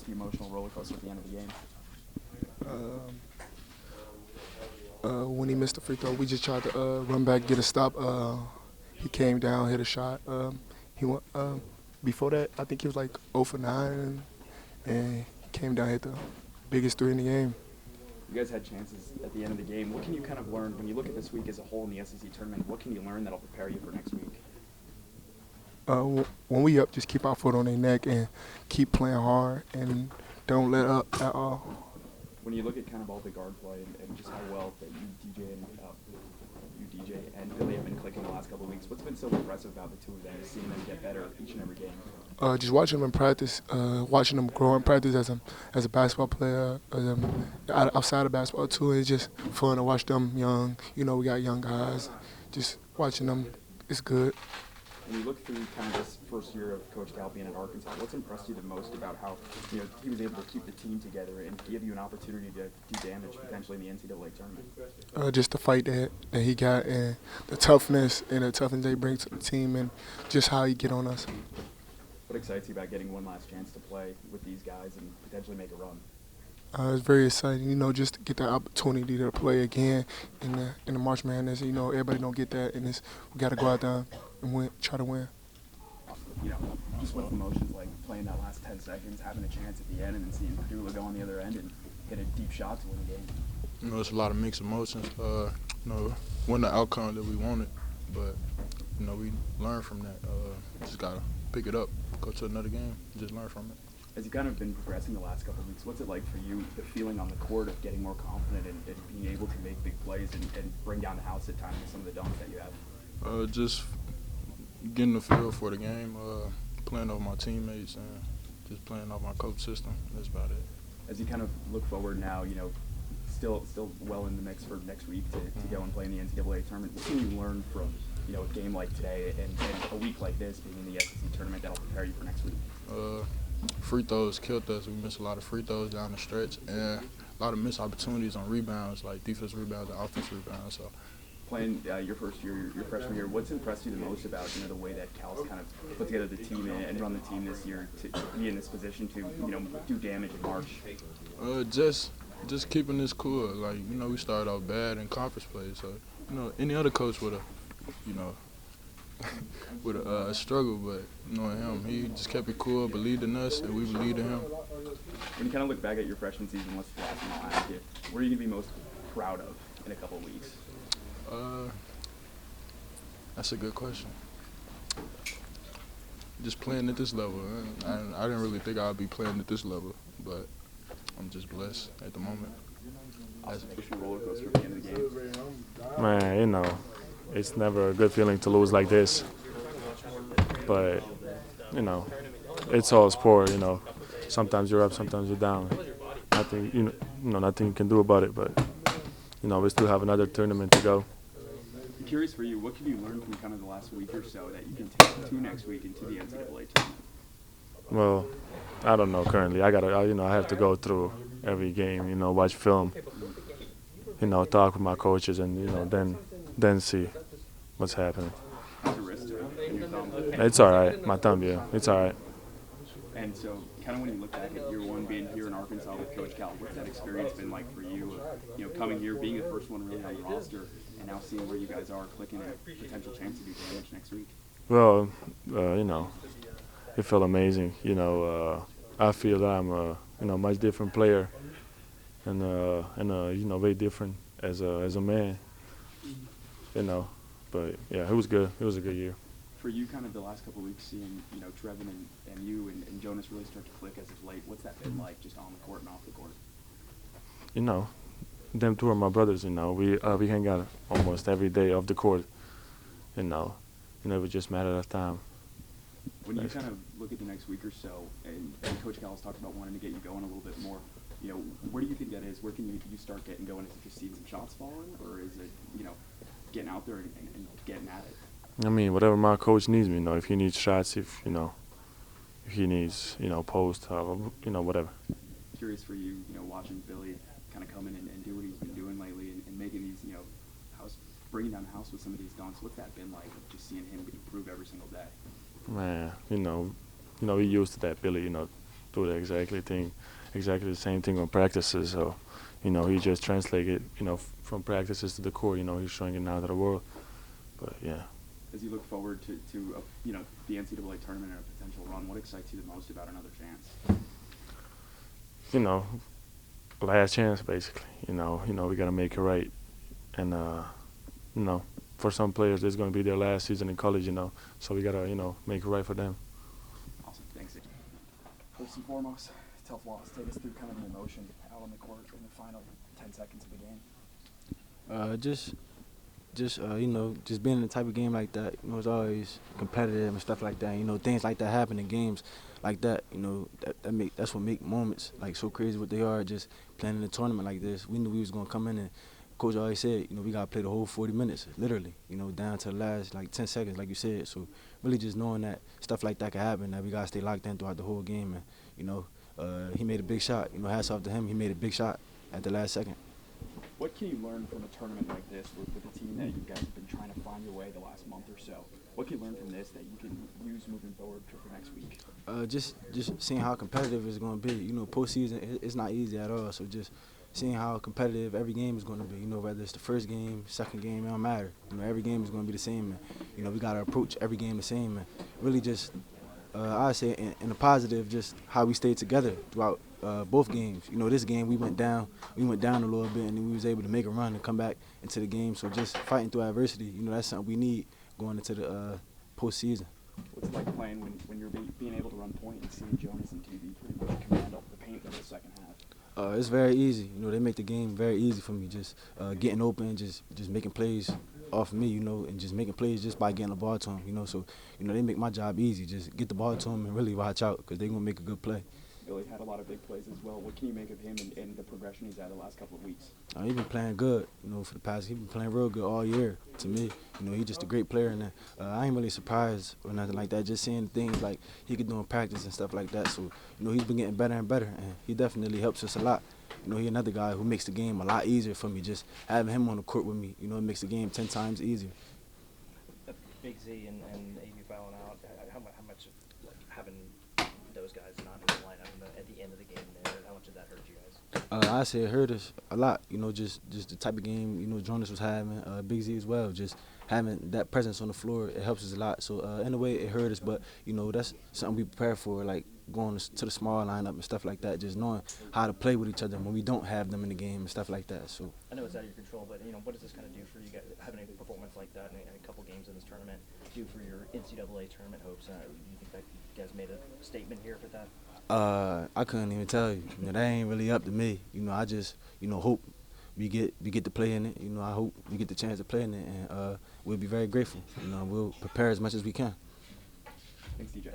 the emotional roller coaster at the end of the game? When he missed the free throw, we just tried to run back, get a stop. He came down, hit a shot. He went, before that, I think he was like 0 for 9, and he came down, hit the biggest three in the game. You guys had chances at the end of the game. What can you kind of learn when you look at this week as a whole in the SEC tournament? What can you learn that'll prepare you for next week? When we up, just keep our foot on their neck and keep playing hard and don't let up at all. When you look at kind of all the guard play and just how well that DJ and Billy have been clicking the last couple of weeks, what's been so impressive about the two of them, seeing them get better each and every game? Just watching them in practice, watching them grow in practice as a basketball player, outside of basketball too. It's just fun to watch them young. You know, we got young guys. Just watching them, it's good. When you look through kind of this first year of Coach Cal being at Arkansas, what's impressed you the most about how he was able to keep the team together and give you an opportunity to do damage potentially in the NCAA tournament? Just the fight that he got and the toughness they bring to the team and just how he get on us. What excites you about getting one last chance to play with these guys and potentially make a run? It's very exciting, just to get that opportunity to play again in the March Madness. Everybody don't get that, and we got to go out there and try to win. Just what emotions like playing that last 10 seconds, having a chance at the end, and then seeing Purdue go on the other end and hit a deep shot to win the game? It's a lot of mixed emotions. Wasn't the outcome that we wanted, but we learned from that. Just gotta pick it up, go to another game, and just learn from it. As you've kind of been progressing the last couple of weeks, what's it like for you, the feeling on the court of getting more confident and being able to make big plays and bring down the house at times with some of the dunks that you have? Just getting the feel for the game, playing off my teammates, and just playing off my coach system. That's about it. As you kind of look forward now, still well in the mix for next week to go and play in the NCAA tournament, what can you learn from a game like today and a week like this being in the SEC tournament that'll prepare you for next week? Free throws killed us. We missed a lot of free throws down the stretch and a lot of missed opportunities on rebounds, like defensive rebounds and offensive rebounds. So, playing your first year, your freshman year, what's impressed you the most about the way that Cal's kind of put together the team and run the team this year to be in this position to do damage in March? Just keeping this cool. Like we started off bad in conference play, so any other coach would have would have struggled, but knowing him, he just kept it cool, believed in us, and we believed in him. When you kind of look back at your freshman season, what's the last thing I'll ask you? What are you going to be most proud of in a couple of weeks? That's a good question. Just playing at this level. I didn't really think I'd be playing at this level, but I'm just blessed at the moment. How's the emotional roller coaster at the end of the game? Man, it's never a good feeling to lose like this. But, it's all sport, Sometimes you're up, sometimes you're down. Nothing, nothing you can do about it. But, we still have another tournament to go. I'm curious for you, what can you learn from kind of the last week or so that you can take to next week into the NCAA tournament? Well, I don't know currently. I have to go through every game, watch film, talk with my coaches and, then see what's happening. How's your wrist and your thumb? It's all right. My thumb, yeah. It's all right. And so kind of when you look back at year one being here in Arkansas with Coach Cal, what's that experience been like for you, coming here, being the first one really on the roster, and now seeing where you guys are clicking a potential chance to do damage next week? Well, it felt amazing. I feel that I'm a much different player and very different as a man. But yeah, it was good. It was a good year. For you, kind of the last couple of weeks, seeing Trevin and you and Jonas really start to click as of late. What's that been like, just on the court and off the court? Them two are my brothers. We hang out almost every day off the court. It just matter of time. When you kind of look at the next week or so, and Coach Cal has talked about wanting to get you going a little bit more, where do you think that is? Where can you start getting going? Is it just seeing some shots falling, or is it, getting out there and getting at it? Whatever my coach needs me, if he needs shots, if he needs, post, whatever. Curious for you, watching Billy kind of come in and do what he's been doing lately and making these, bringing down the house with some of these dunks. What's that been like, just seeing him improve every single day? Man, we used to that, Billy, do the exactly the same thing on practices. So, he just translated, from practices to the court. He's showing it now to the world. But yeah. As you look forward to the NCAA tournament and a potential run, what excites you the most about another chance? Last chance, basically. We got to make it right. And, for some players, it's going to be their last season in college, so we got to, make it right for them. Awesome. Thanks. First and foremost, tough loss. Take us through kind of the emotion out on the court in the final 10 seconds of the game. Just being in the type of game like that, it's always competitive and stuff like that. Things like that happen in games like that. That's what make moments like so crazy what they are. Just playing in a tournament like this, we knew we was gonna come in and coach always said, we gotta play the whole 40 minutes, literally. Down to the last 10 seconds, like you said. So really just knowing that stuff like that can happen, that we gotta stay locked in throughout the whole game. And he made a big shot. Hats off to him. He made a big shot at the last second. What can you learn from a tournament like this with a team that you guys have been trying to find your way the last month or so? What can you learn from this that you can use moving forward for next week? Just seeing how competitive it's going to be. Postseason, it's not easy at all. So just seeing how competitive every game is going to be. Whether it's the first game, second game, it don't matter. Every game is going to be the same. And, we got to approach every game the same. And really just, I say in a positive, just how we stayed together throughout both games. This game we went down a little bit, and then we was able to make a run and come back into the game. So just fighting through adversity, that's something we need going into the postseason. What's it like playing when you're being able to run point and seeing Jonas and TV pretty much command up the paint in the second half? It's very easy. They make the game very easy for me. Just getting open, just making plays off of me, and just making plays just by getting the ball to them, So, they make my job easy. Just get the ball to them and really watch out because they're going to make a good play. Billy had a lot of big plays as well. What can you make of him and the progression he's had the last couple of weeks? He's been playing good, for the past. He's been playing real good all year. To me, he's just a great player, and I ain't really surprised or nothing like that. Just seeing things like he could do in practice and stuff like that. So, he's been getting better and better, and he definitely helps us a lot. He's another guy who makes the game a lot easier for me. Just having him on the court with me, it makes the game 10 times easier. Big Z and AB fouling out. How much having those guys not in the lineup at the end of the game there? How much did that hurt you guys? I say it hurt us a lot. Just the type of game Jonas was having, Big Z as well. Just having that presence on the floor, it helps us a lot. So in a way, it hurt us, but that's something we prepare for, like going to the small lineup and stuff like that. Just knowing how to play with each other when we don't have them in the game and stuff like that. So I know it's out of your control, but what does this kind of do for you guys? Having a performance like that in a couple games in this tournament, do for your NCAA tournament hopes? Do you think that you guys made a statement here for that? I couldn't even tell you. That ain't really up to me. I just hope we get to play in it. I hope we get the chance to play in it, and we'll be very grateful. We'll prepare as much as we can. Thanks, DJ.